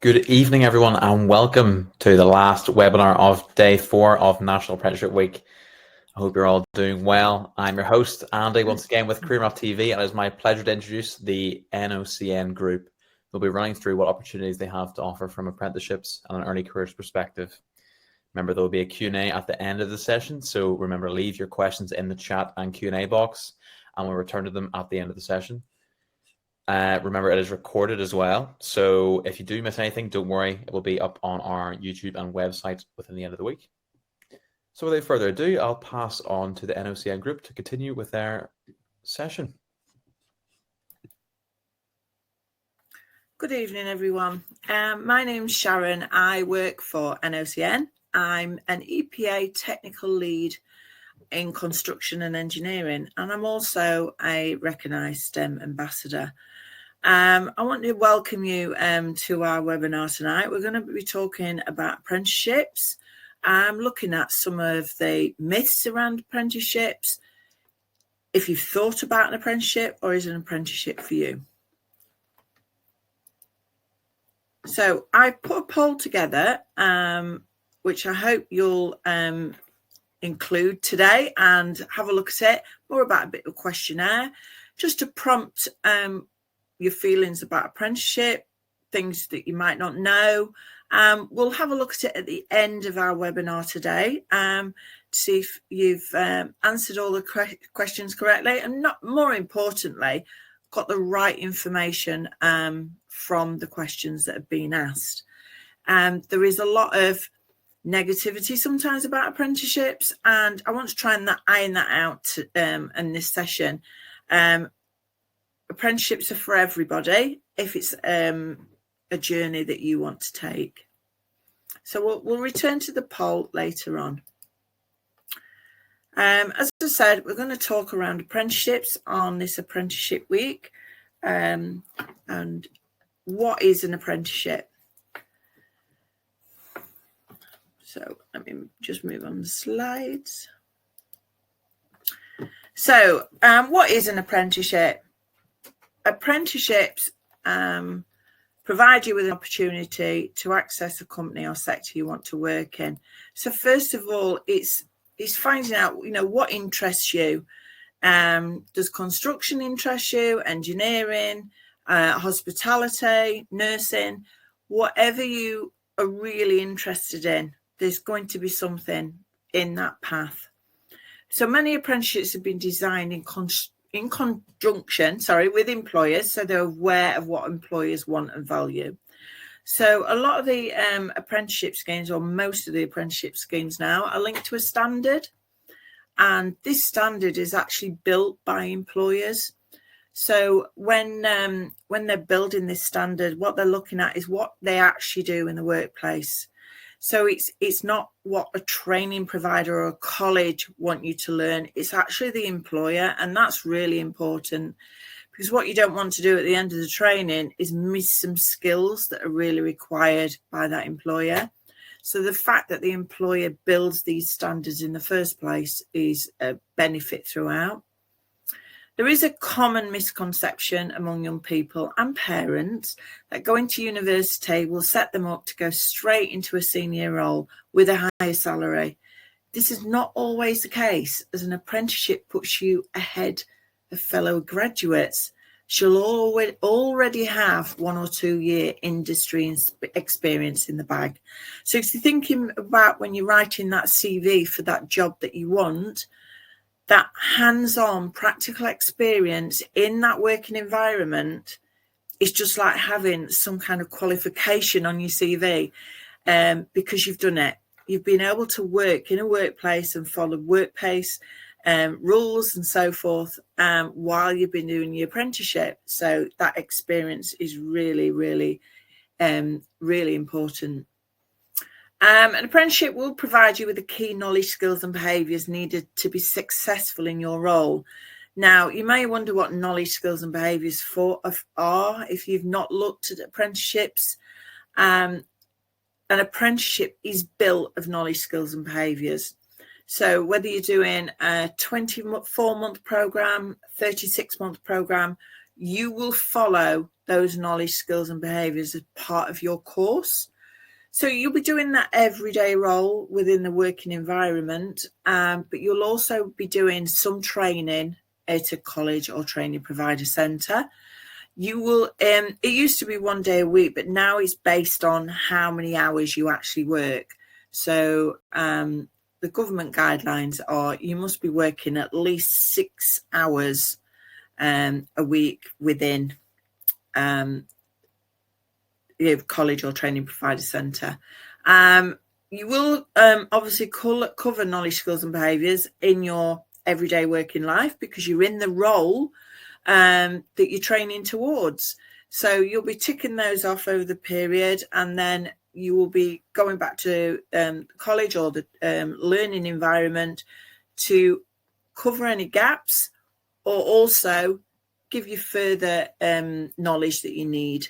Good evening, everyone, and welcome to the last webinar of day 4 of National Apprenticeship Week. I hope you're all doing well. I'm your host, Andy, once again with CareerMath TV, and it is my pleasure to introduce the NOCN Group. We'll be running through what opportunities they have to offer from apprenticeships and an early careers perspective. Remember, there will be a Q&A at the end of the session, so remember, leave your questions in the chat and Q&A box, and we'll return to them at the end of the session. Remember, it is recorded as well, so if you do miss anything, don't worry, it will be up on our YouTube and website within the end of the week. So without further ado, I'll pass on to the NOCN Group to continue with their session. Good evening, everyone. My name's Sharon. I work for NOCN. I'm an EPA technical lead in construction and engineering, and I'm also a recognised ambassador. I want to welcome you to our webinar tonight. We're going to be talking about apprenticeships. I'm looking at some of the myths around apprenticeships, if you've thought about an apprenticeship or is an apprenticeship for you. So I put a poll together, which I hope you'll include today and have a look at it, more about a bit of a questionnaire, just to prompt your feelings about apprenticeship, things that you might not know. We'll have a look at it at the end of our webinar today to see if you've answered all the questions correctly, and more importantly, got the right information from the questions that have been asked. There is a lot of negativity sometimes about apprenticeships, and I want to try and iron that out in this session. Apprenticeships are for everybody if it's a journey that you want to take. So we'll return to the poll later on. As I said, we're going to talk around apprenticeships on this apprenticeship week, and what is an apprenticeship. So let me just move on the slides. So what is an apprenticeship? Apprenticeships provide you with an opportunity to access a company or sector you want to work in. So first of all, it's finding out, what interests you. Does construction interest you? Engineering, hospitality, nursing, whatever you are really interested in, there's going to be something in that path. So many apprenticeships have been designed in conjunction with employers, so they're aware of what employers want and value. So a lot of the apprenticeship schemes, or most of the apprenticeship schemes now, are linked to a standard, and this standard is actually built by employers. So when they're building this standard, what they're looking at is what they actually do in the workplace. So it's not what a training provider or a college want you to learn. It's actually the employer, and that's really important, because what you don't want to do at the end of the training is miss some skills that are really required by that employer. So the fact that the employer builds these standards in the first place is a benefit throughout. There is a common misconception among young people and parents that going to university will set them up to go straight into a senior role with a higher salary. This is not always the case, as an apprenticeship puts you ahead of fellow graduates. She'll already have 1 or 2 year industry experience in the bag. So if you're thinking about when you're writing that CV for that job that you want, that hands-on practical experience in that working environment is just like having some kind of qualification on your CV, because you've done it. You've been able to work in a workplace and follow workplace rules and so forth while you've been doing your apprenticeship. So that experience is really, really, really important. An apprenticeship will provide you with the key knowledge, skills and behaviours needed to be successful in your role. Now, you may wonder what knowledge, skills and behaviours are if you've not looked at apprenticeships. An apprenticeship is built of knowledge, skills and behaviours. So whether you're doing a 24-month programme, 36-month programme, you will follow those knowledge, skills and behaviours as part of your course. So you'll be doing that everyday role within the working environment, but you'll also be doing some training at a college or training provider centre. You will, it used to be 1 day a week, but now it's based on how many hours you actually work. So the government guidelines are you must be working at least 6 hours a week within your college or training provider centre. You will obviously cover knowledge, skills and behaviours in your everyday working life because you're in the role that you're training towards. So you'll be ticking those off over the period, and then you will be going back to college or the learning environment to cover any gaps or also give you further knowledge that you need.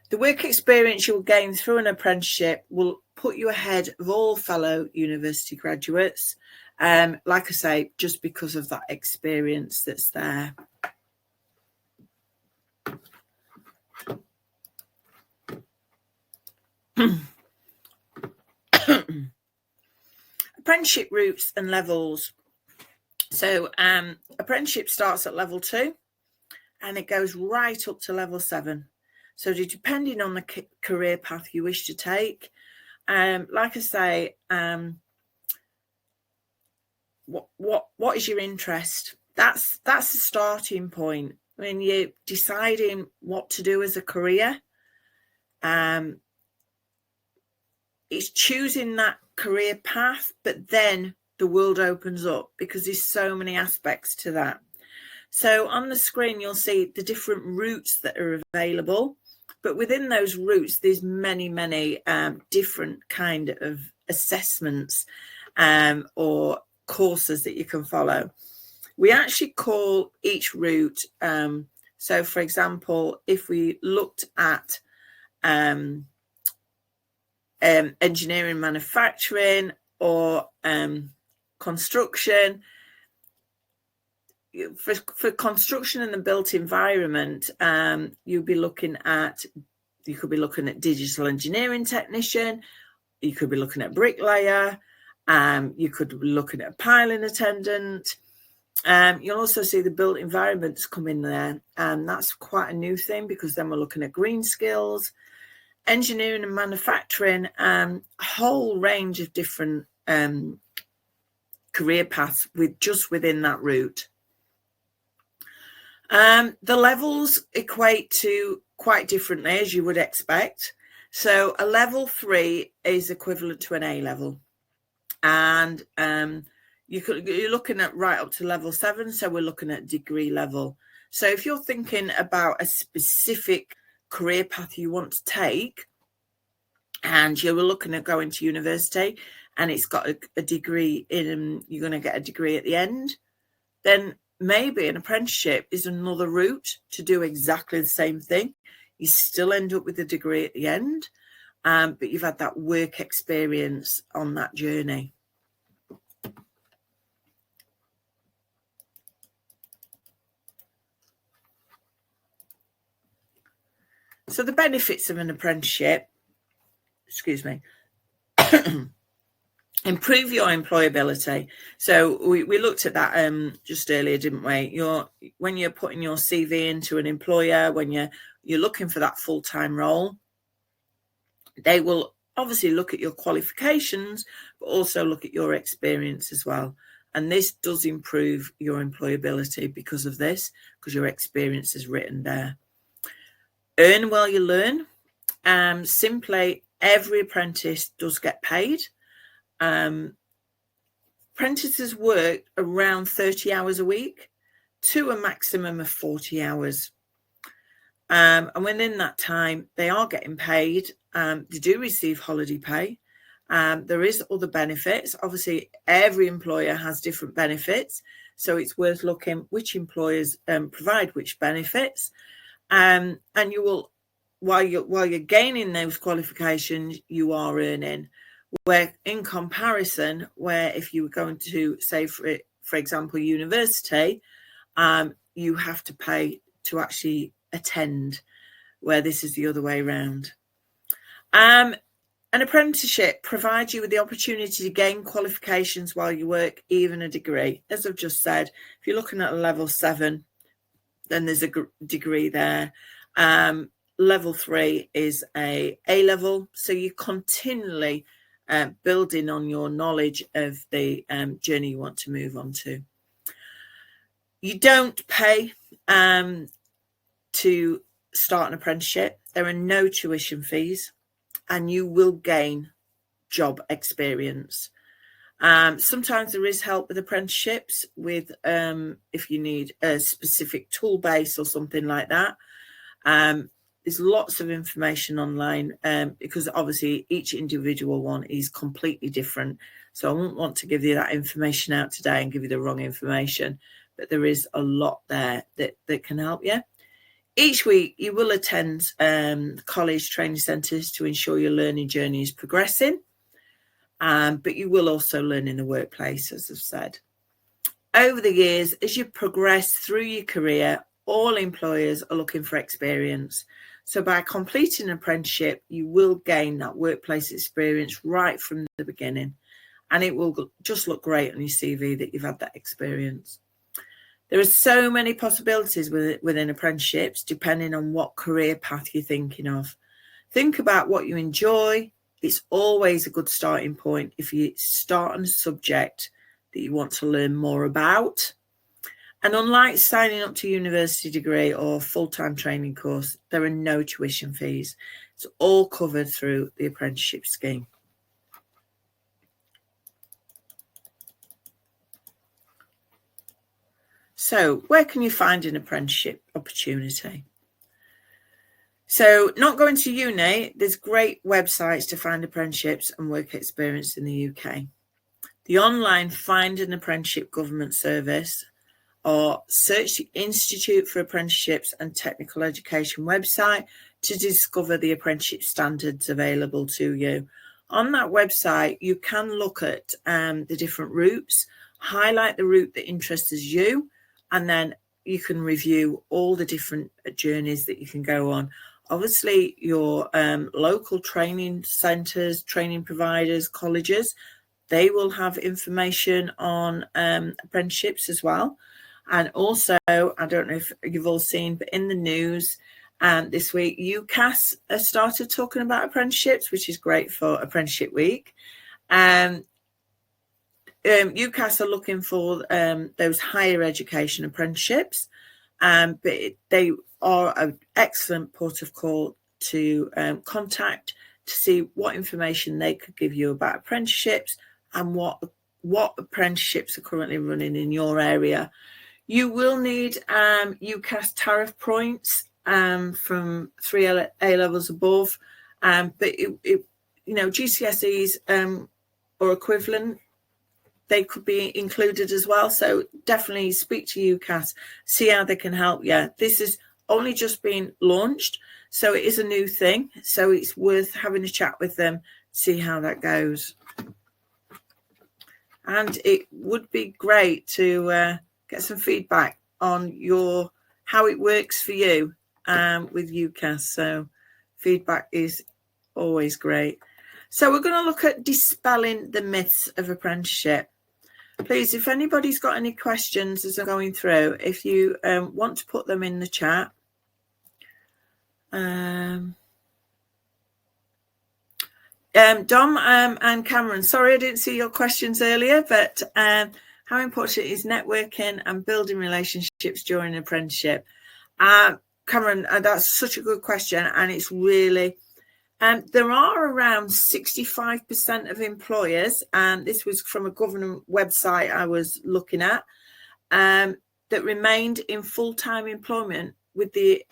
The work experience you'll gain through an apprenticeship will put you ahead of all fellow university graduates. Like I say, just because of that experience that's there. Apprenticeship routes and levels. So apprenticeship starts at level 2 and it goes right up to level 7. So depending on the career path you wish to take, like I say, what is your interest? That's the starting point when you're deciding what to do as a career. It's choosing that career path, but then the world opens up because there's so many aspects to that. So on the screen, you'll see the different routes that are available. But within those routes, there's many different kind of assessments or courses that you can follow. We actually call each route. So, for example, if we looked at engineering, manufacturing, or construction. For construction and the built environment, you could be looking at digital engineering technician, you could be looking at bricklayer, you could be looking at piling attendant. You'll also see the built environments come in there, and that's quite a new thing because then we're looking at green skills, engineering and manufacturing, a whole range of different career paths within that route. The levels equate to quite differently, as you would expect. So a level 3 is equivalent to an A level, and you're looking at right up to level 7. So we're looking at degree level. So if you're thinking about a specific career path you want to take, and you're looking at going to university, and it's got a degree in, you're going to get a degree at the end, then maybe an apprenticeship is another route to do exactly the same thing. You still end up with a degree at the end, but you've had that work experience on that journey. So the benefits of an apprenticeship, improve your employability. So we looked at that just earlier, didn't we? When you're putting your CV into an employer, when you're looking for that full-time role, they will obviously look at your qualifications, but also look at your experience as well. And this does improve your employability because of this, because your experience is written there. Earn while you learn. Simply, every apprentice does get paid. Apprentices work around 30 hours a week to a maximum of 40 hours. And within that time, they are getting paid. They do receive holiday pay. There is other benefits. Obviously, every employer has different benefits. So it's worth looking which employers provide which benefits. And you will, while you're gaining those qualifications, you are earning. Where in comparison, where if you were going to say, for example, university, you have to pay to actually attend, where this is the other way around. An apprenticeship provides you with the opportunity to gain qualifications while you work, even a degree. As I've just said, if you're looking at a level 7, then there's a degree there. Level 3 is a A-level, so you're continually building on your knowledge of the journey you want to move on to. You don't pay to start an apprenticeship. There are no tuition fees, and you will gain job experience. Sometimes there is help with apprenticeships with if you need a specific tool base or something like that. There's lots of information online because obviously each individual one is completely different. So I won't want to give you that information out today and give you the wrong information, but there is a lot there that can help you. Each week you will attend college training centres to ensure your learning journey is progressing, but you will also learn in the workplace, as I've said. Over the years, as you progress through your career, all employers are looking for experience. So by completing an apprenticeship, you will gain that workplace experience right from the beginning, and it will just look great on your CV that you've had that experience. There are so many possibilities within apprenticeships, depending on what career path you're thinking of. Think about what you enjoy. It's always a good starting point if you start on a subject that you want to learn more about. And unlike signing up to a university degree or full-time training course, there are no tuition fees. It's all covered through the apprenticeship scheme. So where can you find an apprenticeship opportunity? So not going to uni, there's great websites to find apprenticeships and work experience in the UK. The online Find an Apprenticeship government service, or search the Institute for Apprenticeships and Technical Education website to discover the apprenticeship standards available to you. On that website, you can look at the different routes, highlight the route that interests you, and then you can review all the different journeys that you can go on. Obviously, your local training centres, training providers, colleges, they will have information on apprenticeships as well. And also, I don't know if you've all seen, but in the news this week, UCAS has started talking about apprenticeships, which is great for Apprenticeship Week. UCAS are looking for those higher education apprenticeships, but they are an excellent port of call to contact to see what information they could give you about apprenticeships and what apprenticeships are currently running in your area. You will need UCAS tariff points from 3 A levels above, but GCSEs or equivalent, they could be included as well. So definitely speak to UCAS, see how they can help you. This is only just been launched, so it is a new thing. So it's worth having a chat with them, see how that goes. And it would be great to get some feedback on how it works for you with UCAS. So feedback is always great. So we're going to look at dispelling the myths of apprenticeship. Please, if anybody's got any questions as I'm going through, if you want to put them in the chat. Dom and Cameron, sorry I didn't see your questions earlier, but how important is networking and building relationships during an apprenticeship? Cameron, that's such a good question, and it's really... there are around 65% of employers, and this was from a government website I was looking at, that remained in full-time employment with the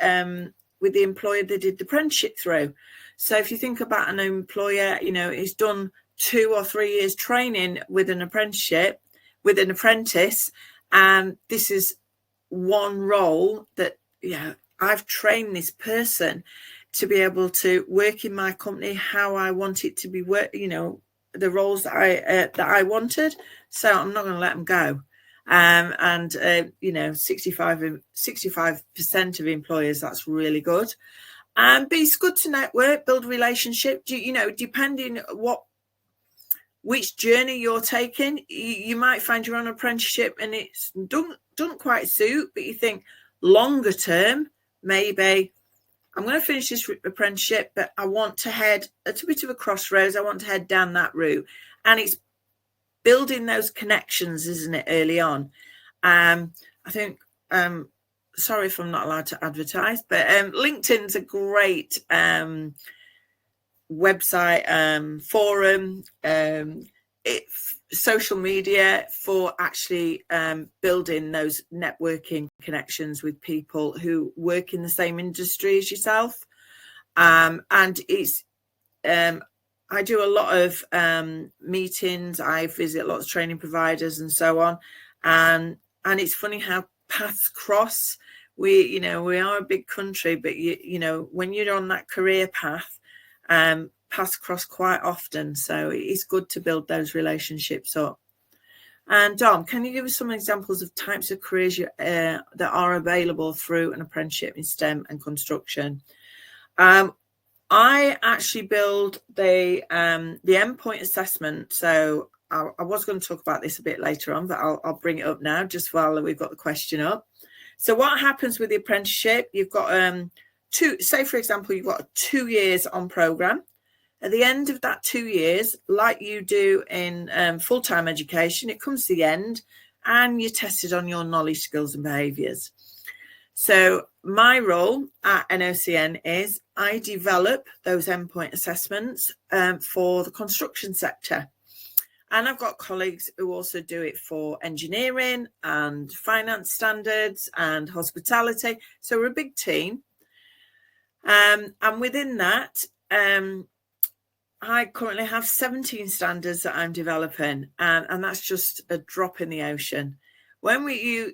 employer they did the apprenticeship through. So if you think about an employer, he's done 2 or 3 years training with an apprenticeship, with an apprentice, and this is one role that, I've trained this person to be able to work in my company how I want it to be work, the roles that I wanted. So I'm not going to let them go. 65% of employers, that's really good. But it's good to network, build a relationship. Depending which journey you're taking, you might find you're on an apprenticeship and it's don't quite suit, but you think longer term, maybe I'm going to finish this apprenticeship, but I want to head at a bit of a crossroads. I want to head down that route. And it's building those connections, isn't it, early on? I think, sorry if I'm not allowed to advertise, but LinkedIn's a great website, forum, social media for actually building those networking connections with people who work in the same industry as yourself. And it's I do a lot of meetings. I visit lots of training providers and so on. And it's funny how paths cross. We are a big country, but when you're on that career path, paths cross quite often. So it's good to build those relationships up. And Dom, can you give us some examples of types of careers that are available through an apprenticeship in STEM and construction? I actually build the endpoint assessment. So I was going to talk about this a bit later on, but I'll bring it up now just while we've got the question up. So what happens with the apprenticeship? You've got say for example, you've got 2 years on program. At the end of that 2 years, like you do in full-time education, it comes to the end and you're tested on your knowledge, skills and behaviours. So my role at NOCN is I develop those endpoint assessments for the construction sector. And I've got colleagues who also do it for engineering and finance standards and hospitality. So we're a big team. And within that, I currently have 17 standards that I'm developing, and that's just a drop in the ocean. When you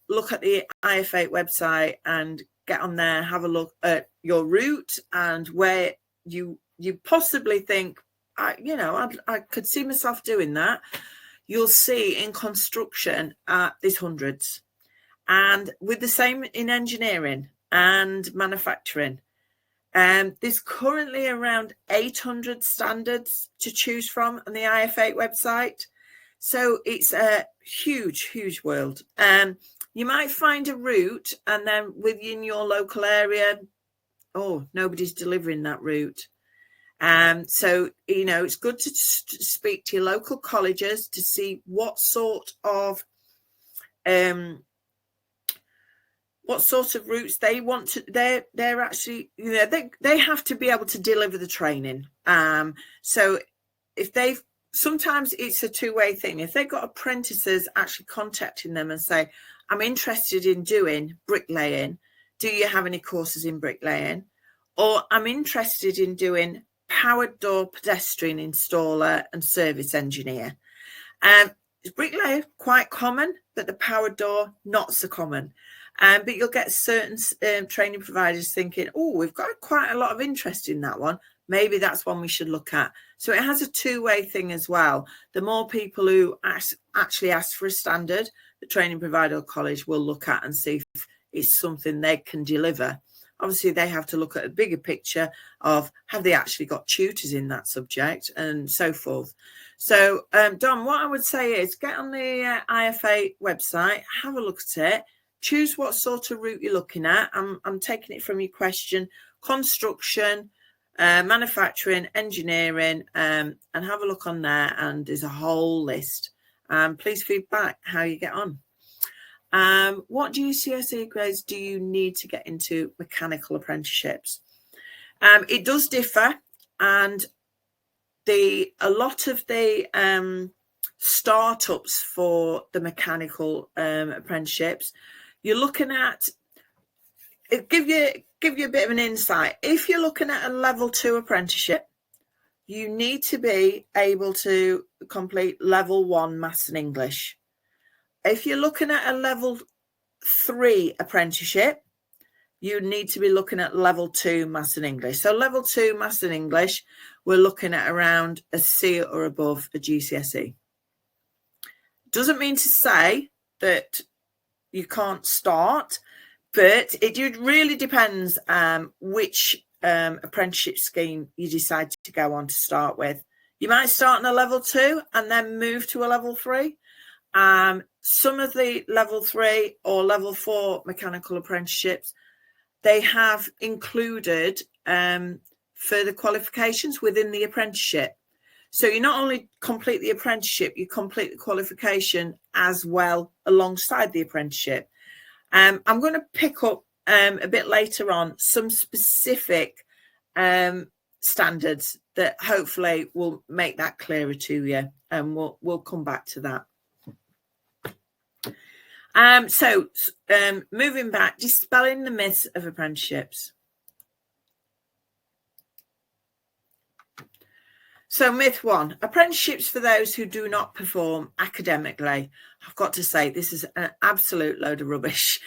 look at the IF8 website and get on there, have a look at your route and where you possibly think, I could see myself doing that, you'll see in construction there's hundreds. And with the same in engineering and manufacturing. There's currently around 800 standards to choose from on the IF8 website. So it's a huge, huge world. You might find a route and then within your local area, nobody's delivering that route. So, it's good to speak to your local colleges to see what sort of routes they want to, they're actually, they have to be able to deliver the training. So if sometimes it's a two-way thing. If they've got apprentices actually contacting them and say, I'm interested in doing bricklaying. Do you have any courses in bricklaying? Or I'm interested in doing powered door pedestrian installer and service engineer. Bricklayer, quite common, but the powered door, not so common. But you'll get certain training providers thinking, we've got quite a lot of interest in that one. Maybe that's one we should look at. So it has a two-way thing as well. The more people who actually ask for a standard, the training provider or college will look at and see if it's something they can deliver. Obviously, they have to look at a bigger picture of have they actually got tutors in that subject and so forth. So, Dom, what I would say is get on the IF8 website, have a look at it, choose what sort of route you're looking at. I'm taking it from your question, construction, manufacturing, engineering, and have a look on there. And there's a whole list. Please feedback how you get on. What GCSE grades do you need to get into mechanical apprenticeships? It does differ, and a lot of the startups for the mechanical apprenticeships, you're looking at, give you a bit of an insight. If you're looking at a level 2 apprenticeship, you need to be able to complete level 1 maths and English. If you're looking at a level 3 apprenticeship, you need to be looking at level 2 maths and English. So level 2 maths and English, we're looking at around a C or above a GCSE. Doesn't mean to say that you can't start, but it really depends which apprenticeship scheme you decide to go on to start with. You might start on a level 2 and then move to a level 3. Some of the level 3 or level 4 mechanical apprenticeships, they have included further qualifications within the apprenticeship. So you not only complete the apprenticeship, you complete the qualification as well alongside the apprenticeship. I'm going to pick up a bit later on some specific standards that hopefully will make that clearer to you, and we'll come back to that. Moving back, dispelling the myths of apprenticeships. So myth 1, apprenticeships for those who do not perform academically. I've got to say, this is an absolute load of rubbish.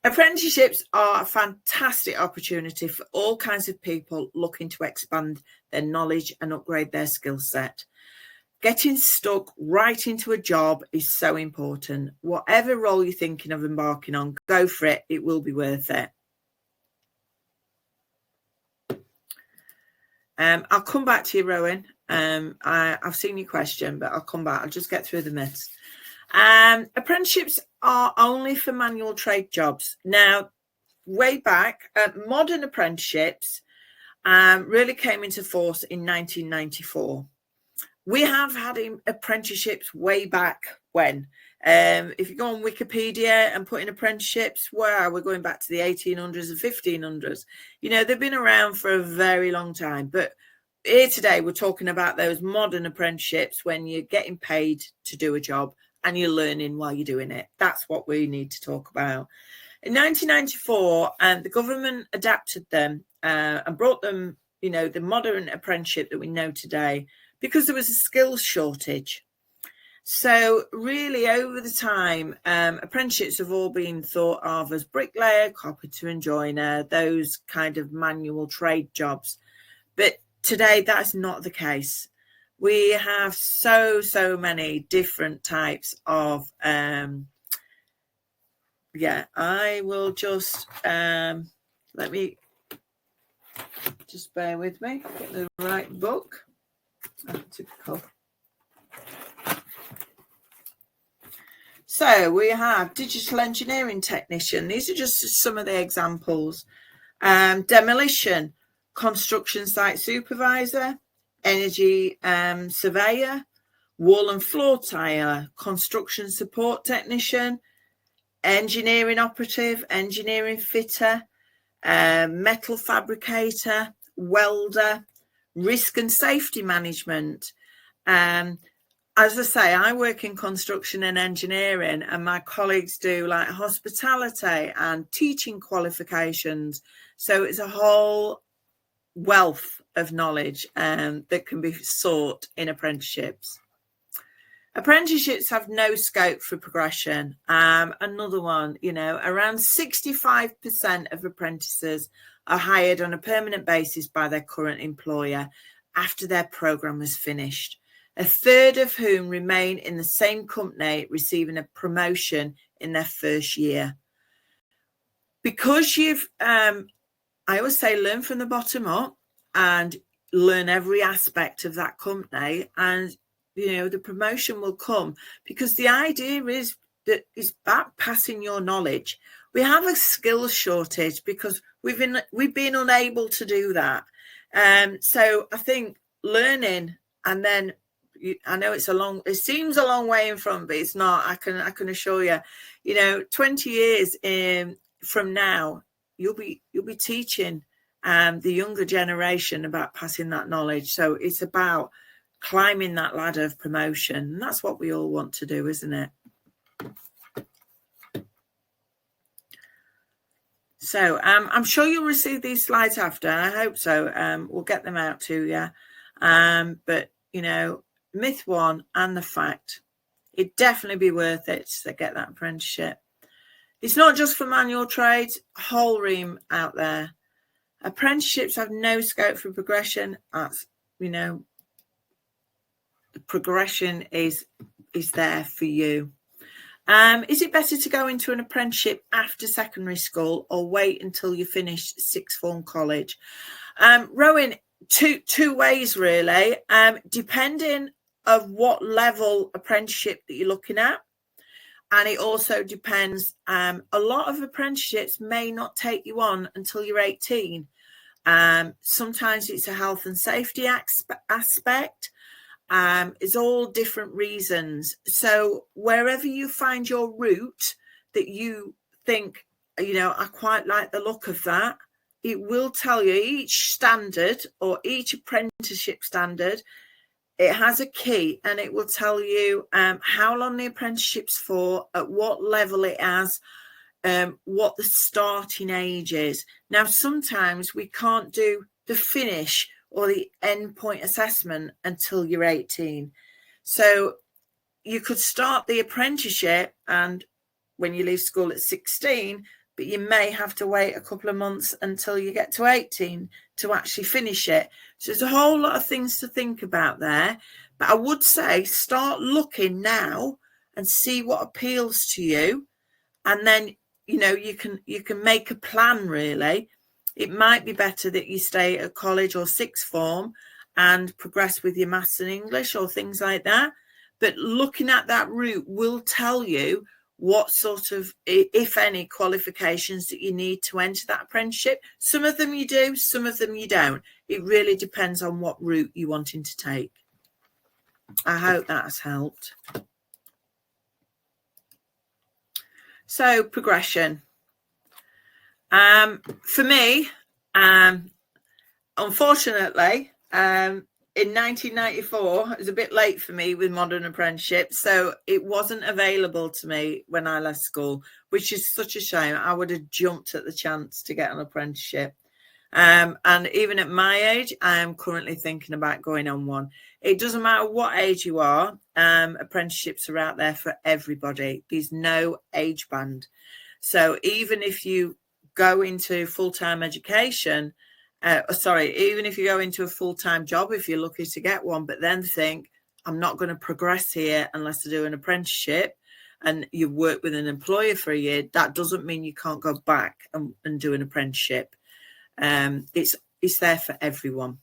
Apprenticeships are a fantastic opportunity for all kinds of people looking to expand their knowledge and upgrade their skill set. Getting stuck right into a job is so important. Whatever role you're thinking of embarking on, go for it. It will be worth it. I'll come back to you, Rowan. I've seen your question, but I'll come back. I'll just get through the myths. Apprenticeships are only for manual trade jobs. Now, way back, modern apprenticeships really came into force in 1994. We have had apprenticeships way back when. If you go on Wikipedia and put in apprenticeships, wow, we're going back to the 1800s and 1500s. You know, they've been around for a very long time. But here today, we're talking about those modern apprenticeships when you're getting paid to do a job and you're learning while you're doing it. That's what we need to talk about. In 1994, the government adapted them and brought them, you know, the modern apprenticeship that we know today, because there was a skills shortage. So really over the time, apprenticeships have all been thought of as bricklayer, carpenter and joiner, those kind of manual trade jobs. But today that's not the case. We have so many different types of, I will just, let me, just bear with me, get the right book. Oh, typical. So we have digital engineering technician. These are just some of the examples. Demolition, construction site supervisor, energy surveyor, wall and floor tiler, construction support technician, engineering operative, engineering fitter, metal fabricator, welder, risk and safety management. As I say, I work in construction and engineering, and my colleagues do like hospitality and teaching qualifications. So it's a whole wealth of knowledge that can be sought in apprenticeships. Apprenticeships have no scope for progression. Another one, you know, around 65% of apprentices are hired on a permanent basis by their current employer after their program is finished. A third of whom remain in the same company, receiving a promotion in their first year. Because you've, I always say, learn from the bottom up and learn every aspect of that company, and you know the promotion will come, because the idea is that it's about passing your knowledge. We have a skills shortage because we've been unable to do that. So I think learning, and then I know it seems a long way in front, but it's not. I can assure you, you know, 20 years from now, you'll be teaching the younger generation about passing that knowledge. So it's about climbing that ladder of promotion. And that's what we all want to do, isn't it? So I'm sure you'll receive these slides after. I hope so. We'll get them out to you. But, you know, myth 1 and the fact, it'd definitely be worth it to get that apprenticeship. It's not just for manual trades, whole ream out there. Apprenticeships have no scope for progression. That's, you know, the progression is there for you. Is it better to go into an apprenticeship after secondary school or wait until you finish sixth form college? Rowan, two ways really, depending of what level apprenticeship that you're looking at. And it also depends, a lot of apprenticeships may not take you on until you're 18. Sometimes it's a health and safety aspect. It's all different reasons. So wherever you find your route that you think, I quite like the look of that, it will tell you each standard or each apprenticeship standard, it has a key, and it will tell you how long the apprenticeship's for, at what level it has, what the starting age is. Now, sometimes we can't do the finish or the end point assessment until you're 18. So you could start the apprenticeship and when you leave school at 16, but you may have to wait a couple of months until you get to 18 to actually finish it. So there's a whole lot of things to think about there. But I would say start looking now and see what appeals to you. And then, you can make a plan really. It might be better that you stay at college or sixth form and progress with your maths and English or things like that. But looking at that route will tell you what sort of, if any, qualifications that you need to enter that apprenticeship. Some of them you do, some of them you don't. It really depends on what route you're wanting to take. I hope that has helped. So, progression. For me, unfortunately, in 1994, it was a bit late for me with modern apprenticeship, so it wasn't available to me when I left school, which is such a shame. I would have jumped at the chance to get an apprenticeship. And even at my age, I am currently thinking about going on one. It doesn't matter what age you are, apprenticeships are out there for everybody. There's no age band. So even if you go into full-time education, even if you go into a full-time job, if you're lucky to get one, but then think, I'm not going to progress here unless I do an apprenticeship, and you work with an employer for a year, that doesn't mean you can't go back and do an apprenticeship. It's there for everyone.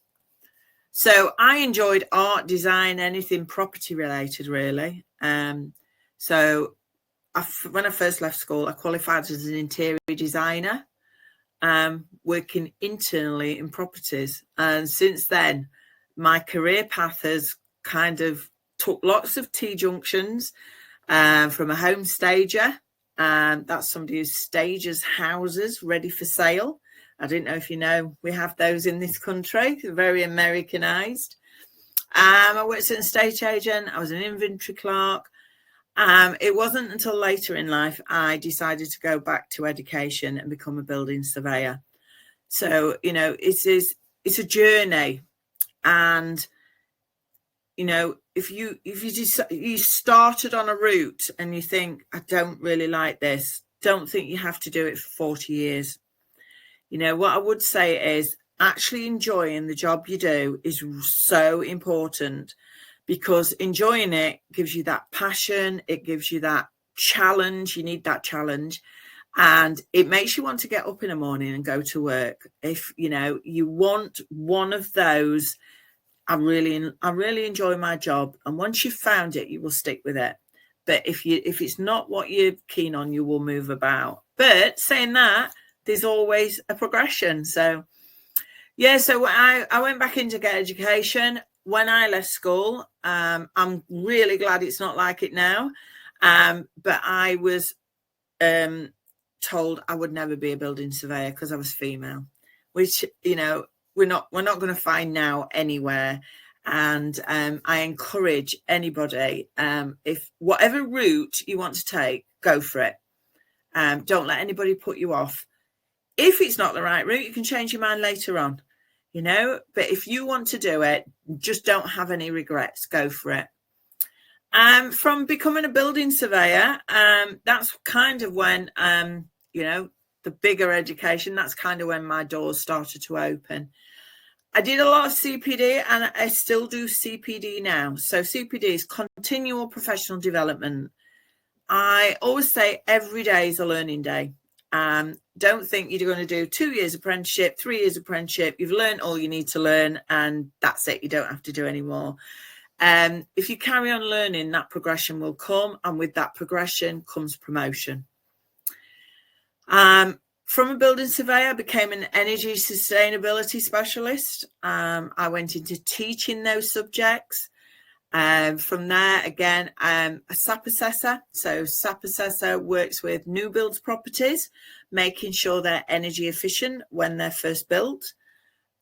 So I enjoyed art, design, anything property related, really. So when I first left school, I qualified as an interior designer, working internally in properties. And since then, my career path has kind of took lots of T-junctions, from a home stager. That's somebody who stages houses ready for sale. I didn't know if you know, we have those in this country. They're very Americanized. I worked as an estate agent. I was an inventory clerk. It wasn't until later in life I decided to go back to education and become a building surveyor. So, it's a journey. And, if you started on a route and you think, I don't really like this, don't think you have to do it for 40 years. What I would say is actually enjoying the job you do is so important, because enjoying it gives you that passion. It gives you that challenge. You need that challenge. And it makes you want to get up in the morning and go to work. If, you want one of those, I really enjoy my job. And once you've found it, you will stick with it. But if it's not what you're keen on, you will move about. But saying that, there's always a progression. So, so I went back in to get education. When I left school, I'm really glad it's not like it now. But I was told I would never be a building surveyor because I was female, which, we're not going to find now anywhere. And I encourage anybody, if whatever route you want to take, go for it. Don't let anybody put you off. If it's not the right route, you can change your mind later on, but if you want to do it, just don't have any regrets. Go for it. From becoming a building surveyor, that's kind of when, the bigger education, that's kind of when my doors started to open. I did a lot of CPD and I still do CPD now. So CPD is continual professional development. I always say every day is a learning day. Don't think you're going to do 2 years apprenticeship, 3 years apprenticeship. You've learned all you need to learn and that's it. You don't have to do any more. If you carry on learning, that progression will come, and with that progression comes promotion. From a building surveyor, I became an energy sustainability specialist. I went into teaching those subjects. From there, again, a SAP assessor. So SAP assessor works with new builds properties, making sure they're energy efficient when they're first built.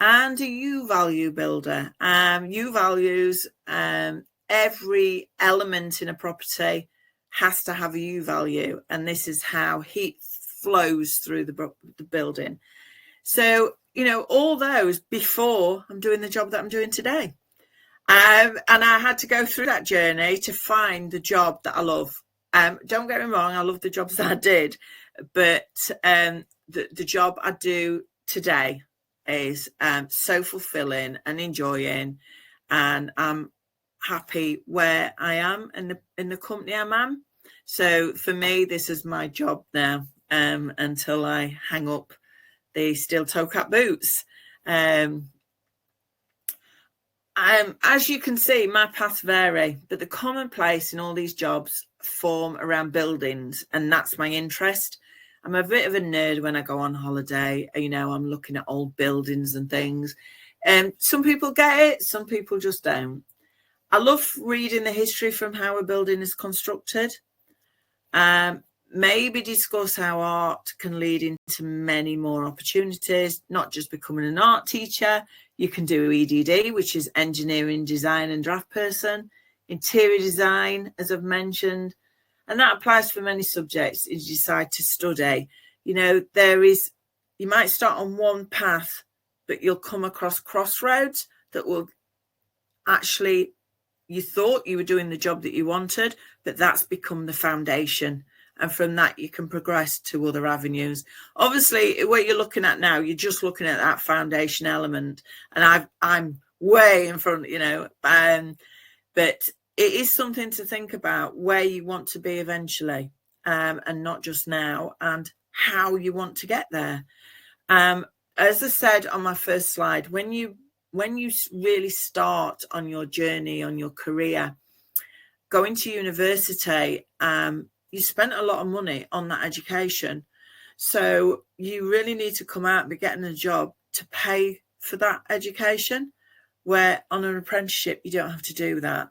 And a U-value builder. U-values, every element in a property has to have a U-value. And this is how heat flows through the building. So, all those before I'm doing the job that I'm doing today. And I had to go through that journey to find the job that I love. Don't get me wrong, I love the jobs that I did, but the job I do today is so fulfilling and enjoying, and I'm happy where I am in the company I'm in. So for me, this is my job now until I hang up the steel toe cap boots. As you can see, my paths vary, but the commonplace in all these jobs form around buildings, and that's my interest. I'm a bit of a nerd when I go on holiday. I'm looking at old buildings and things. Some people get it, some people just don't. I love reading the history from how a building is constructed. Maybe discuss how art can lead into many more opportunities, not just becoming an art teacher. You can do EDD, which is engineering, design and draft person, interior design, as I've mentioned, and that applies for many subjects if you decide to study. You might start on one path, but you'll come across crossroads that will actually, you thought you were doing the job that you wanted, but that's become the foundation. And from that, you can progress to other avenues. Obviously, what you're looking at now, you're just looking at that foundation element. And I'm way in front, but it is something to think about where you want to be eventually, and not just now, and how you want to get there. As I said on my first slide, when you really start on your journey, on your career, going to university, you spent a lot of money on that education. So you really need to come out and be getting a job to pay for that education, where on an apprenticeship, you don't have to do that.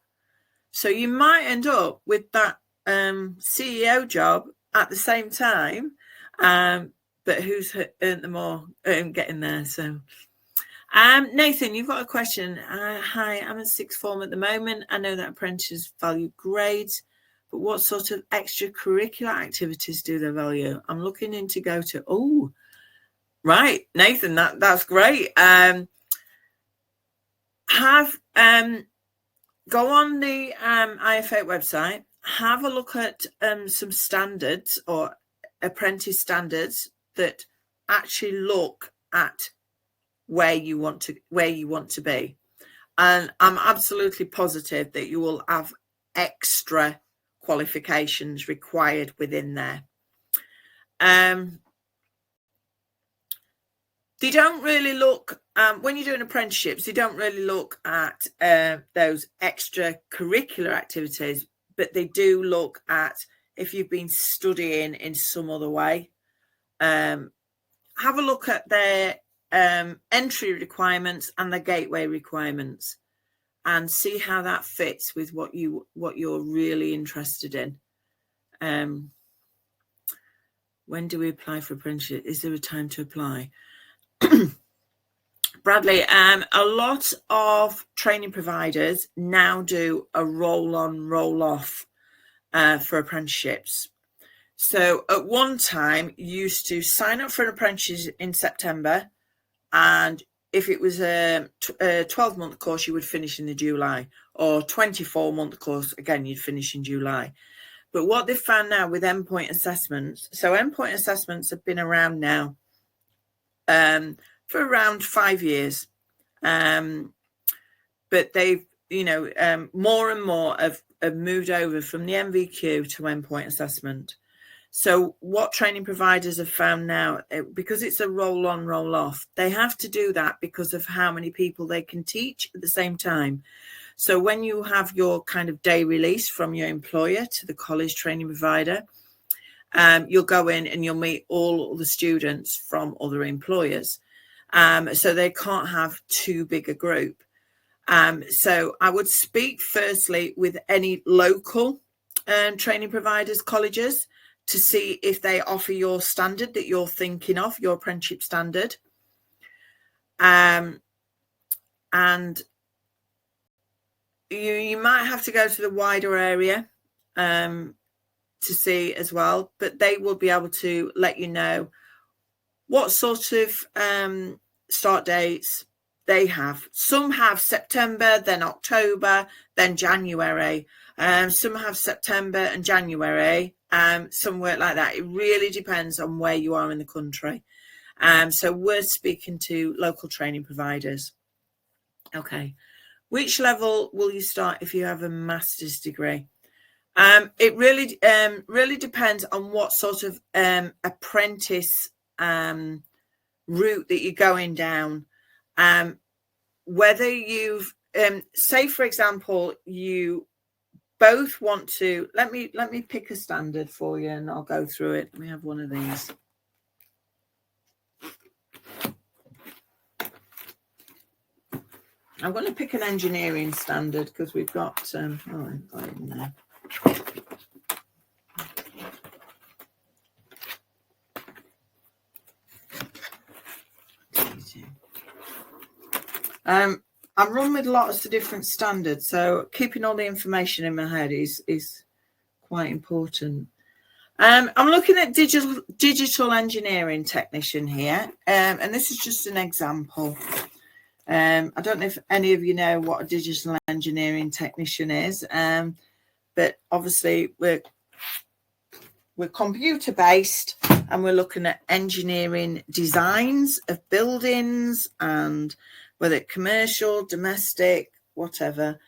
So you might end up with that CEO job at the same time, but who's earned the more getting there? So Nathan, you've got a question. Hi, I'm at sixth form at the moment. I know that apprentices value grades, but what sort of extracurricular activities do they value? I'm looking in to go to. Oh, right, Nathan, that's great. Go on the IFA website, have a look at some standards or apprentice standards that actually look at where you want to be, and I'm absolutely positive that you will have extra qualifications required within there. They don't really look, when you're doing apprenticeships, they don't really look at those extracurricular activities, but they do look at if you've been studying in some other way. Have a look at their entry requirements and the gateway requirements, and see how that fits with what you're really interested in. When do we apply for apprenticeship? Is there a time to apply? Bradley, a lot of training providers now do a roll-on, roll-off for apprenticeships. So at one time, you used to sign up for an apprenticeship in September, and if it was a 12-month course, you would finish in the July, or 24-month course, again, you'd finish in July. But what they've found now with endpoint assessments, so endpoint assessments have been around now for around 5 years, but they've more and more have moved over from the NVQ to endpoint assessment. So what training providers have found now, because it's a roll on, roll off, they have to do that because of how many people they can teach at the same time. So when you have your kind of day release from your employer to the college training provider, you'll go in and you'll meet all the students from other employers. So they can't have too big a group. So I would speak firstly with any local training providers, colleges, to see if they offer your standard that you're thinking of, your apprenticeship standard. And you might have to go to the wider area to see as well, but they will be able to let you know what sort of start dates they have. Some have September, then October, then January. Some have September and January. Some work like that. It really depends on where you are in the country. So we're speaking to local training providers. Okay. Which level will you start if you have a master's degree? It really depends on what sort of apprentice route that you're going down. Whether you've say, for example, you both want to, let me pick a standard for you and I'll go through it. Let me have one of these. I'm going to pick an engineering standard because we've got I've got it in there. I run with lots of different standards, so keeping all the information in my head is quite important. I'm looking at digital engineering technician here, and this is just an example. I don't know if any of you know what a digital engineering technician is, but obviously we're computer based and we're looking at engineering designs of buildings, and whether it's commercial, domestic, whatever,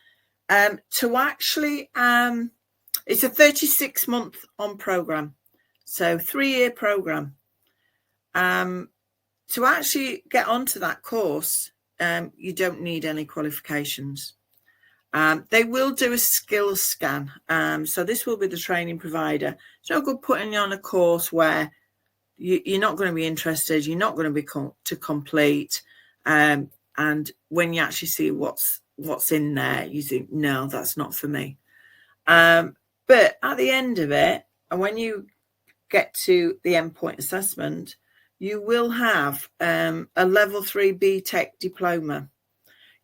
to actually it's a 36-month on program, so 3-year program. To actually get onto that course, you don't need any qualifications. They will do a skills scan. So this will be the training provider. It's no good putting you on a course where you're not going to be interested, you're not going to be to complete. And when you actually see what's in there, you think, no, that's not for me. But at the end of it, and when you get to the endpoint assessment, you will have a level 3 BTEC diploma.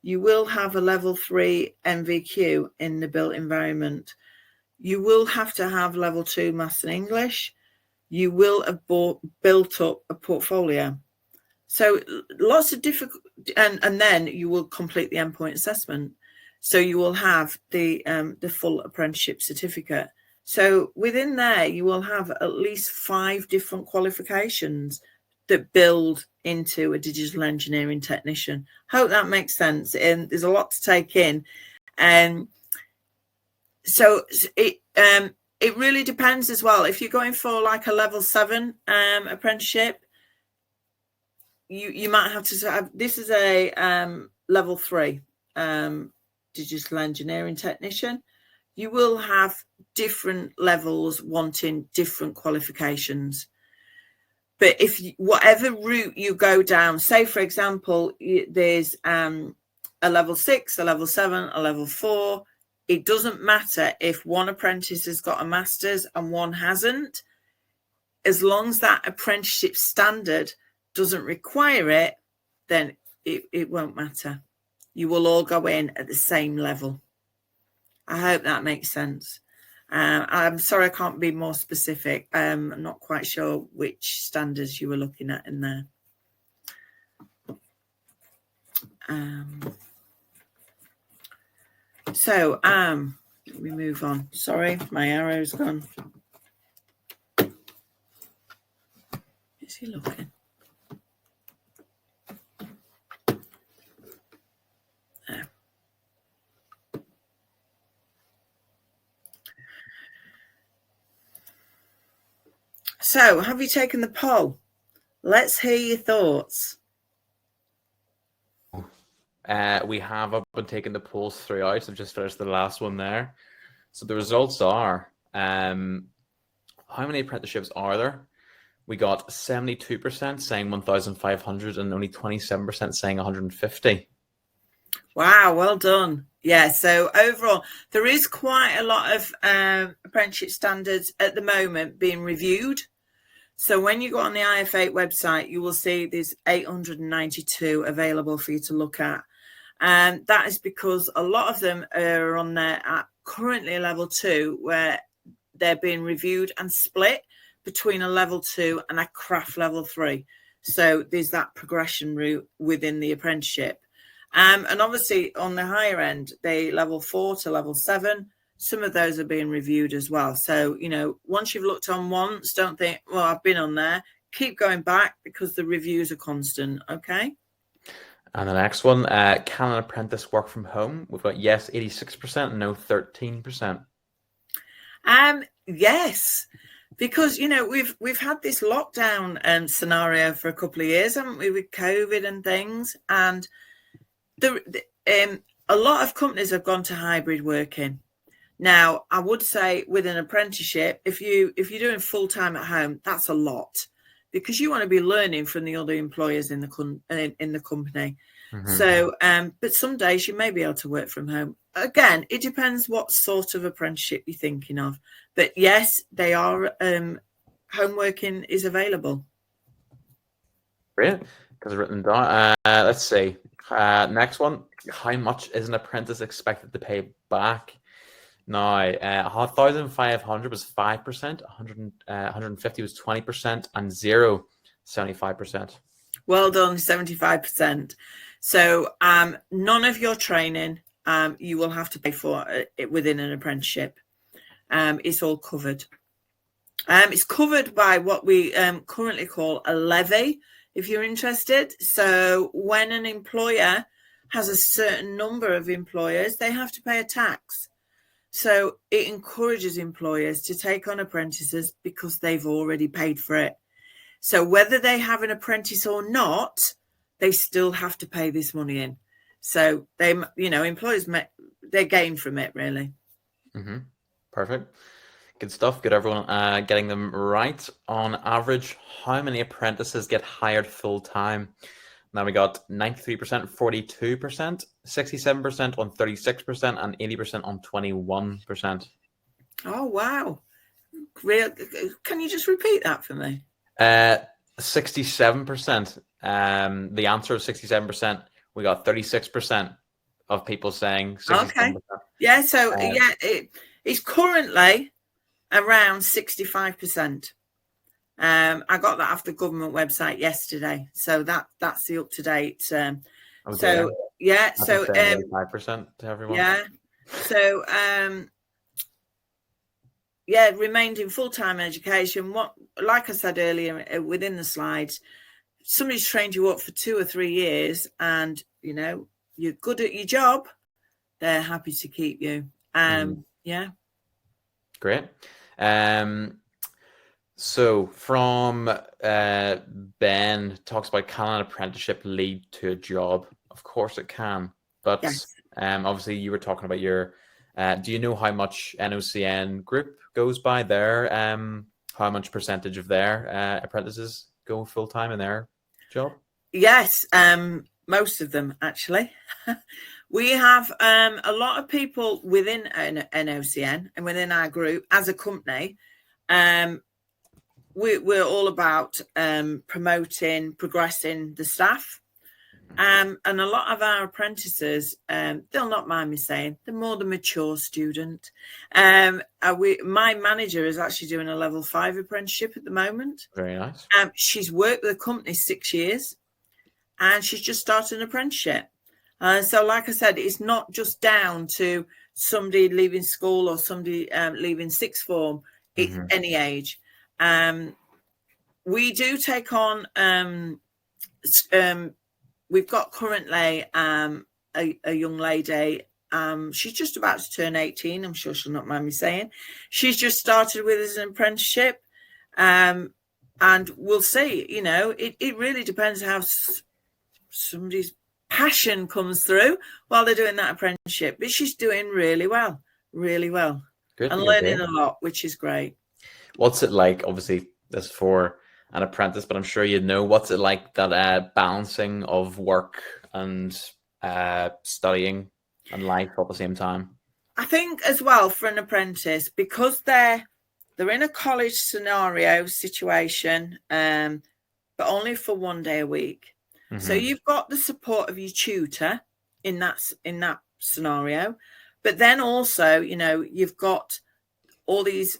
You will have a level 3 NVQ in the built environment. You will have to have level 2 maths and English. You will have built up a portfolio. So lots of difficult, and then you will complete the endpoint assessment. So you will have the full apprenticeship certificate. So within there, you will have at least 5 different qualifications that build into a digital engineering technician. Hope that makes sense. And there's a lot to take in. And so it really depends as well. If you're going for like a level 7 apprenticeship, you might have to have, this is a level 3 digital engineering technician. You will have different levels wanting different qualifications. But if whatever route you go down, say, for example, there's a level 6, a level 7, a level 4, it doesn't matter if one apprentice has got a master's and one hasn't. As long as that apprenticeship standard doesn't require it, then it won't matter. You will all go in at the same level. I hope that makes sense. I'm sorry I can't be more specific. I'm not quite sure which standards you were looking at in there. So let me move on. Sorry, my arrow's gone. Is he looking? So, have you taken the poll? Let's hear your thoughts. We have been taking the polls throughout. I've just finished the last one there. So the results are, how many apprenticeships are there? We got 72% saying 1,500 and only 27% saying 150. Wow, well done. Yeah, so overall, there is quite a lot of apprenticeship standards at the moment being reviewed. So when you go on the IF8 website, you will see there's 892 available for you to look at. And that is because a lot of them are on there at currently level 2, where they're being reviewed and split between a level 2 and a craft level 3. So there's that progression route within the apprenticeship. And obviously on the higher end, they level 4 to level 7. Some of those are being reviewed as well. So, you know, once you've looked on once, don't think, well, I've been on there. Keep going back because the reviews are constant. Okay. And the next one, can an apprentice work from home? We've got yes, 86%, no, 13%. Yes, because, you know, we've had this lockdown scenario for a couple of years, haven't we, with COVID and things. And a lot of companies have gone to hybrid working. Now, I would say with an apprenticeship, if you're doing full time at home, that's a lot, because you want to be learning from the other employers in the company. Mm-hmm. So, but some days you may be able to work from home. Again, it depends what sort of apprenticeship you're thinking of. But yes, they are. Home working is available. Great, because I've written down. Let's see. Next one. How much is an apprentice expected to pay back? Now, 1,500 was 5%, 150 was 20%, and 0, 75%. Well done, 75%. So none of your training you will have to pay for it within an apprenticeship. It's all covered. It's covered by what we currently call a levy, if you're interested. So when an employer has a certain number of employers, they have to pay a tax. So it encourages employers to take on apprentices because they've already paid for it. So whether they have an apprentice or not, they still have to pay this money in. So they, you know, employers, they gain from it, really. Mm-hmm. Perfect. Good stuff. Good, everyone getting them right. On average, how many apprentices get hired full time? Now we got 93%, 42%, 67% on 36%, and 80% on 21%. Oh, wow. Can you just repeat that for me? 67%. The answer is 67%. We got 36% of people saying 67%. Okay. Yeah, so it's currently around 65%. I got that off the government website yesterday, so that's the up to date. So 5% to everyone. Yeah, so remained in full time education. What, like I said earlier, within the slides, somebody's trained you up for 2 or 3 years, and you know you're good at your job. They're happy to keep you. Yeah. Great. So from Ben talks about, can an apprenticeship lead to a job? Of course it can, but yes. Obviously you were talking about your. Do you know how much NOCN Group goes by there? How much percentage of their apprentices go full time in their job? Yes, most of them actually. We have a lot of people within NOCN and within our group as a company. We're all about promoting, progressing the staff. And a lot of our apprentices, they'll not mind me saying, they're more the mature student. My manager is actually doing a level 5 apprenticeship at the moment. Very nice. She's worked with the company 6 years, and she's just started an apprenticeship. So like I said, it's not just down to somebody leaving school or somebody leaving sixth form. It's any age. We do take on, we've got currently a young lady. She's just about to turn 18. I'm sure she'll not mind me saying. She's just started with us an apprenticeship. And we'll see, it really depends how somebody's passion comes through while they're doing that apprenticeship. But she's doing really well. Good, and learning a lot, which is great. What's it like? Obviously, this is for an apprentice, but I'm sure you know, what's it like, that balancing of work and studying and life at the same time? I think as well for an apprentice, because they're in a college scenario situation, but only for 1 day a week. Mm-hmm. So you've got the support of your tutor in that scenario, but then also, you've got all these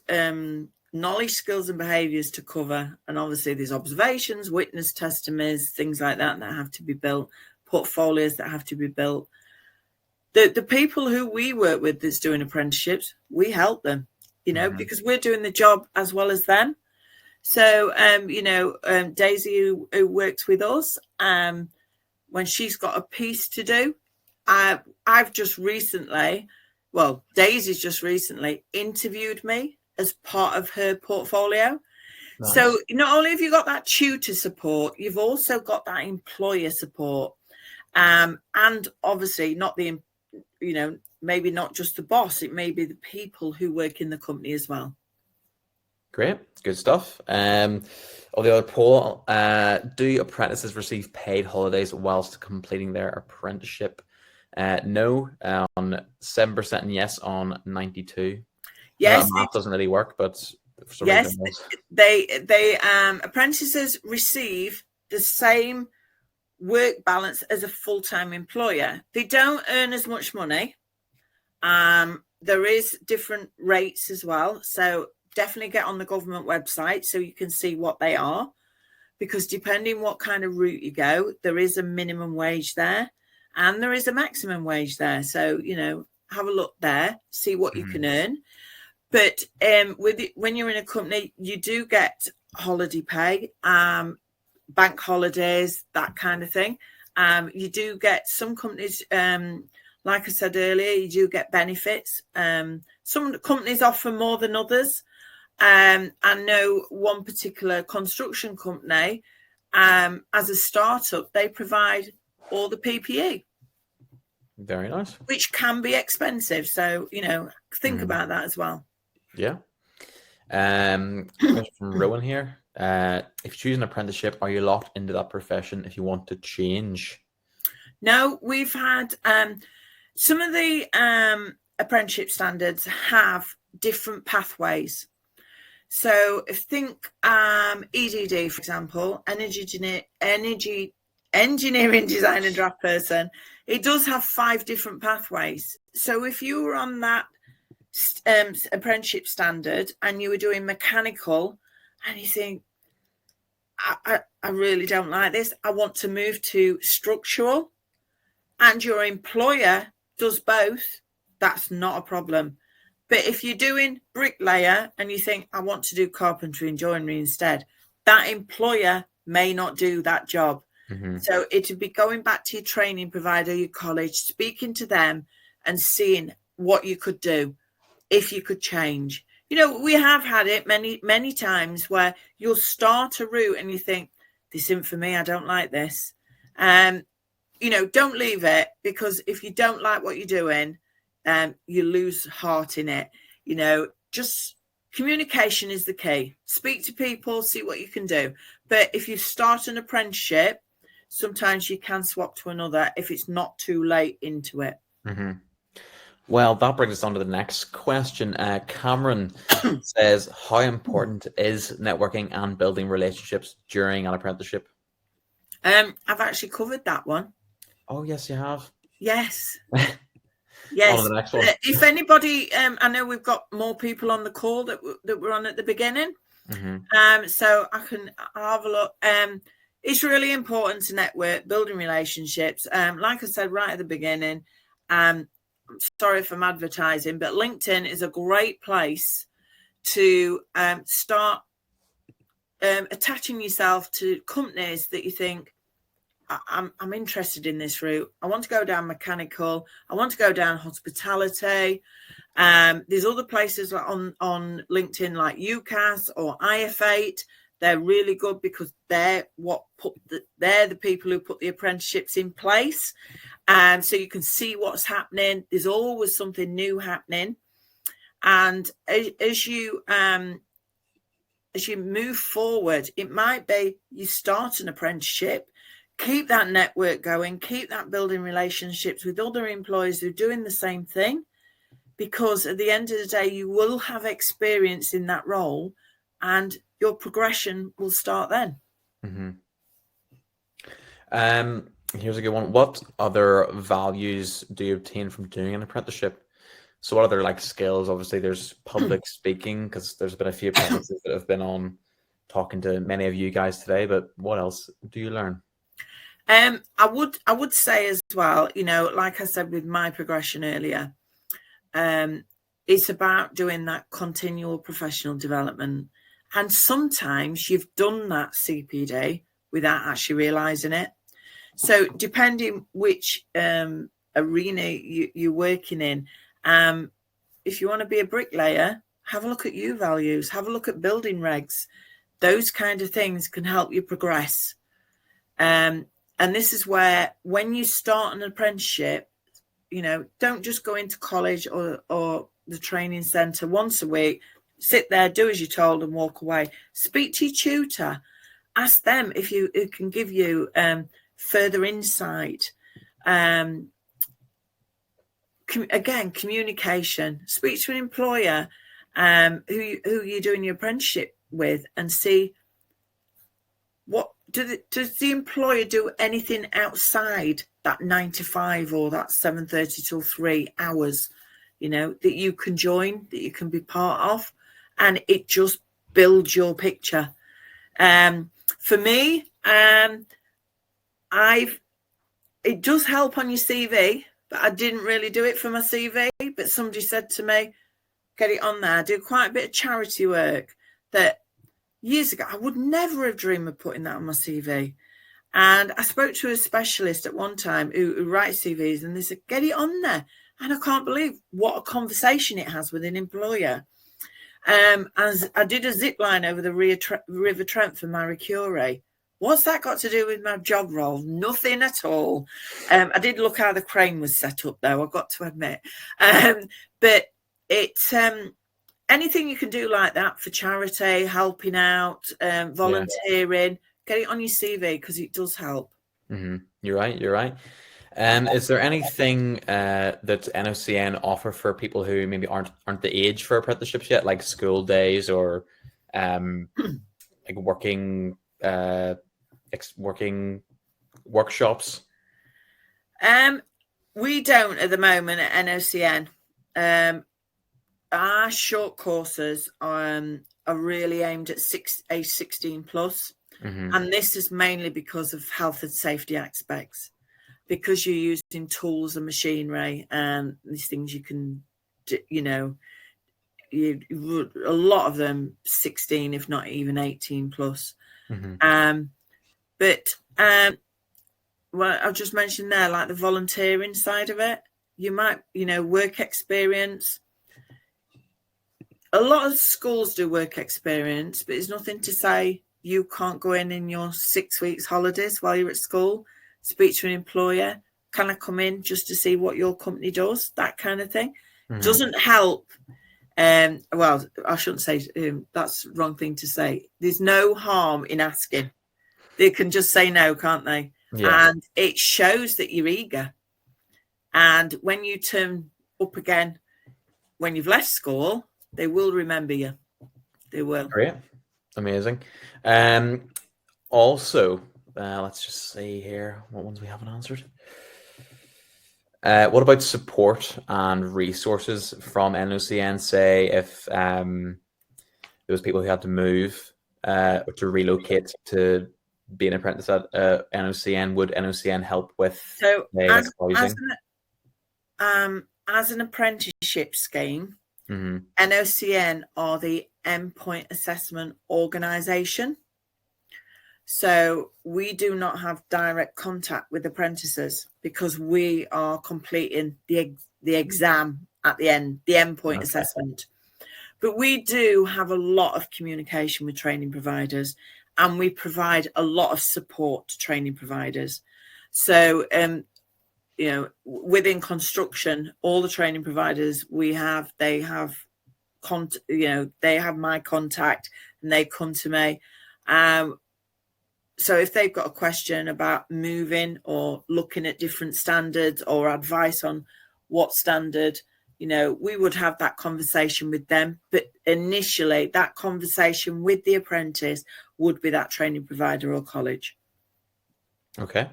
knowledge, skills, and behaviours to cover, and obviously there's observations, witness testimonies, things like that have to be built, portfolios that have to be built. The people who we work with that's doing apprenticeships, we help them, mm-hmm. because we're doing the job as well as them. So, Daisy, who works with us, when she's got a piece to do, I've just recently, Daisy's just recently interviewed me as part of her portfolio. Nice. So not only have you got that tutor support, you've also got that employer support. And obviously not the, maybe not just the boss, it may be the people who work in the company as well. Great, good stuff. Of the other poll, do apprentices receive paid holidays whilst completing their apprenticeship? No, on 7%, and yes on 92%. Yes, math doesn't really work, but for some yes, reason they apprentices receive the same work balance as a full-time employer. They don't earn as much money. There is different rates as well, so definitely get on the government website so you can see what they are, because depending what kind of route you go, there is a minimum wage there and there is a maximum wage there. So, have a look there, see what you can earn. But when you're in a company, you do get holiday pay, bank holidays, that kind of thing. You do get some companies, like I said earlier, you do get benefits. Some companies offer more than others. I know one particular construction company, as a startup, they provide all the PPE. Very nice. Which can be expensive. So, think about that as well. Yeah. Question from Rowan here. If you choose an apprenticeship, are you locked into that profession if you want to change? No, we've had some of the apprenticeship standards have different pathways. So think EDD, for example, energy engineering design and draft person, it does have 5 different pathways. So if you were on that apprenticeship standard and you were doing mechanical and you think, I really don't like this, I want to move to structural, and your employer does both, that's not a problem. But if you're doing bricklayer and you think, I want to do carpentry and joinery instead, that employer may not do that job. Mm-hmm. So it would be going back to your training provider, your college, speaking to them and seeing what you could do, if you could change. We have had it many, many times where you'll start a route and you think, this isn't for me, I don't like this. Don't leave it, because if you don't like what you're doing, you lose heart in it. Just communication is the key. Speak to people, see what you can do. But if you start an apprenticeship, sometimes you can swap to another if it's not too late into it. Mm-hmm. Well, that brings us on to the next question. Cameron says, how important is networking and building relationships during an apprenticeship? I've actually covered that one. Oh, yes, you have. Yes. Yes. On to the next one. If anybody, I know we've got more people on the call that were on at the beginning. Mm-hmm. So I'll have a look. It's really important to network, building relationships. Like I said right at the beginning, sorry if I'm advertising, but LinkedIn is a great place to start attaching yourself to companies that you think, I'm interested in this route. I want to go down mechanical. I want to go down hospitality. There's other places on LinkedIn like UCAS or IF8 They're really good because they're the people who put the apprenticeships in place. And so you can see what's happening. There's always something new happening. And as you move forward, it might be you start an apprenticeship, keep that network going, keep that building relationships with other employers who are doing the same thing, because at the end of the day, you will have experience in that role and your progression will start then. Here's a good one. What other values do you obtain from doing an apprenticeship? So what other like skills? Obviously, there's public speaking, because there's been a few apprentices that have been on talking to many of you guys today. But what else do you learn? I would say as well, like I said with my progression earlier, it's about doing that continual professional development. And sometimes you've done that CPD without actually realising it. So depending which arena you're working in, if you want to be a bricklayer, have a look at U values, have a look at building regs. Those kind of things can help you progress. And this is where, when you start an apprenticeship, don't just go into college or the training centre once a week, sit there, do as you're told and walk away. Speak to your tutor. Ask them if it can give you further insight. Again, communication. Speak to an employer who you're doing your apprenticeship with and see what does the employer do anything outside that 9 to 5 or that 7:30 till 3 hours, that you can join, that you can be part of, and it just builds your picture. For me, it does help on your CV, but I didn't really do it for my CV. But somebody said to me, get it on there. I do quite a bit of charity work that years ago I would never have dreamed of putting that on my CV. And I spoke to a specialist at one time who writes CVs, and they said, get it on there. And I can't believe what a conversation it has with an employer. As I did a zip line over the River Trent for Marie Curie. What's that got to do with my job role? Nothing at all. I did look how the crane was set up, though, I've got to admit. But it's anything you can do like that for charity, helping out, volunteering, get it on your CV because it does help. You're right. Is there anything that NOCN offer for people who maybe aren't the age for apprenticeships yet, like school days or like working workshops? We don't at the moment at NOCN. Our short courses are really aimed at age 16 plus, and this is mainly because of health and safety aspects, because you're using tools and machinery and these things you can do, a lot of them 16, if not even 18 plus. But well, I've just mentioned there, like the volunteering side of it, you might, work experience. A lot of schools do work experience, but it's nothing to say you can't go in your 6 weeks holidays while you're at school, speak to an employer. Can I come in just to see what your company does? That kind of thing. Doesn't help. Well, I shouldn't say that's the wrong thing to say. There's no harm in asking. They can just say no, can't they? Yeah. And it shows that you're eager. And when you turn up again, when you've left school, they will remember you. They will. Great. Amazing. Also, let's just see here what ones we haven't answered. What about support and resources from NOCN? Say if there was people who had to move or to relocate to be an apprentice at NOCN, would NOCN help with housing? As an apprenticeship scheme, NOCN are the endpoint assessment organisation. So we do not have direct contact with apprentices because we are completing the exam at the end, the endpoint assessment. But we do have a lot of communication with training providers, and we provide a lot of support to training providers. So, within construction, all the training providers they have my contact, and they come to me. So if they've got a question about moving or looking at different standards or advice on what standard, we would have that conversation with them. But initially, that conversation with the apprentice would be that training provider or college. Okay,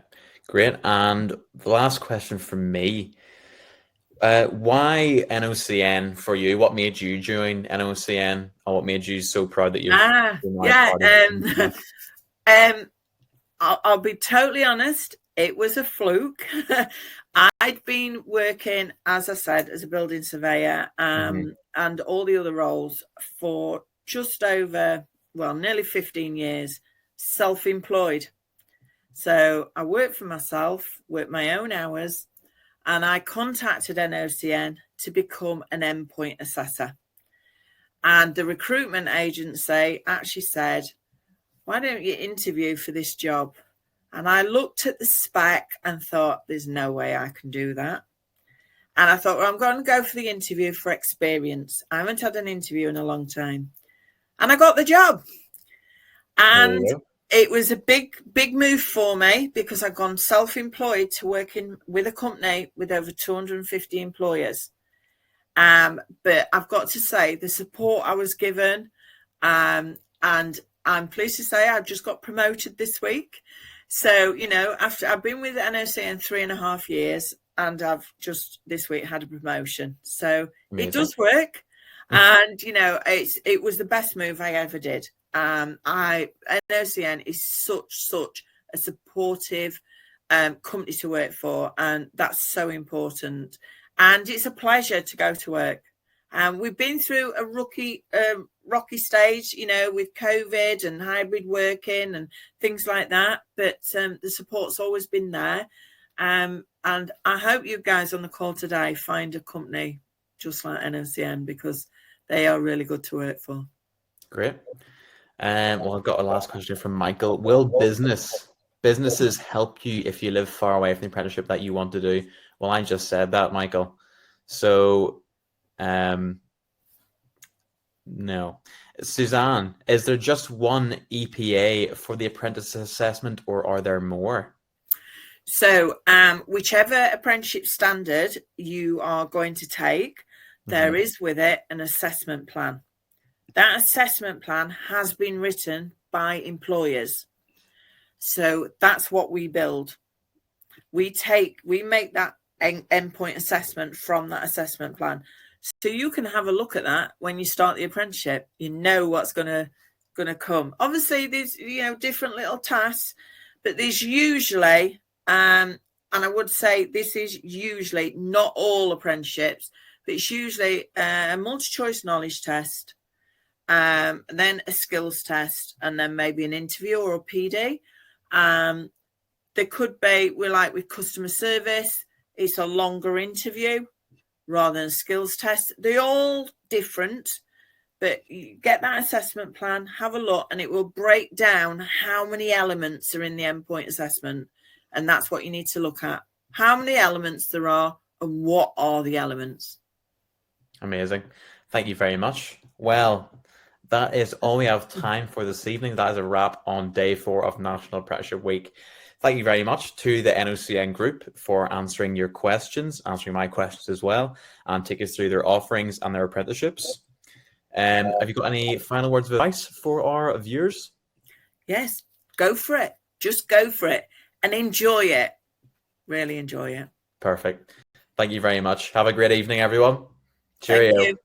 great. And the last question from me, why NOCN for you? What made you join NOCN, or what made you so proud that you've I'll be totally honest, it was a fluke. I'd been working, as I said, as a building surveyor and all the other roles for just over, nearly 15 years, self-employed. So I worked for myself, worked my own hours, and I contacted NOCN to become an endpoint assessor. And the recruitment agency actually said, why don't you interview for this job? And I looked at the spec and thought, there's no way I can do that. And I thought, I'm going to go for the interview for experience. I haven't had an interview in a long time. And I got the job. And it was a big, big move for me because I'd gone self-employed to working with a company with over 250 employers. But I've got to say, the support I was given, and I'm pleased to say I've just got promoted this week. So, after I've been with NOCN 3.5 years, and I've just this week had a promotion. So Amazing. It does work. And, it was the best move I ever did. NOCN is such a supportive company to work for. And that's so important. And it's a pleasure to go to work. We've been through a rocky stage, with COVID and hybrid working and things like that. But the support's always been there. And I hope you guys on the call today find a company just like NOCN because they are really good to work for. Great. I've got a last question from Michael. Will businesses help you if you live far away from the apprenticeship that you want to do? Well, I just said that, Michael. So, no. Suzanne, is there just one EPA for the apprentice assessment, or are there more? So, whichever apprenticeship standard you are going to take, there is with it an assessment plan. That assessment plan has been written by employers. So that's what we build. We make that endpoint assessment from that assessment plan. So you can have a look at that when you start the apprenticeship. You know what's going to come. Obviously, there's different little tasks, but there's usually, and I would say this is usually not all apprenticeships, but it's usually a multi-choice knowledge test, then a skills test, and then maybe an interview or a PD. There could be, with customer service, it's a longer interview rather than a skills test. They're all different, but you get that assessment plan, have a look, and it will break down how many elements are in the endpoint assessment. And that's what you need to look at. How many elements there are and what are the elements. Amazing. Thank you very much. Well, that is all we have time for this evening. That is a wrap on day 4 of National Apprenticeship Week. Thank you very much to the NOCN Group for answering your questions, answering my questions as well, and take us through their offerings and their apprenticeships. Have you got any final words of advice for our viewers? Yes, go for it. Just go for it and enjoy it. Really enjoy it. Perfect. Thank you very much. Have a great evening, everyone. Cheerio. Thank you.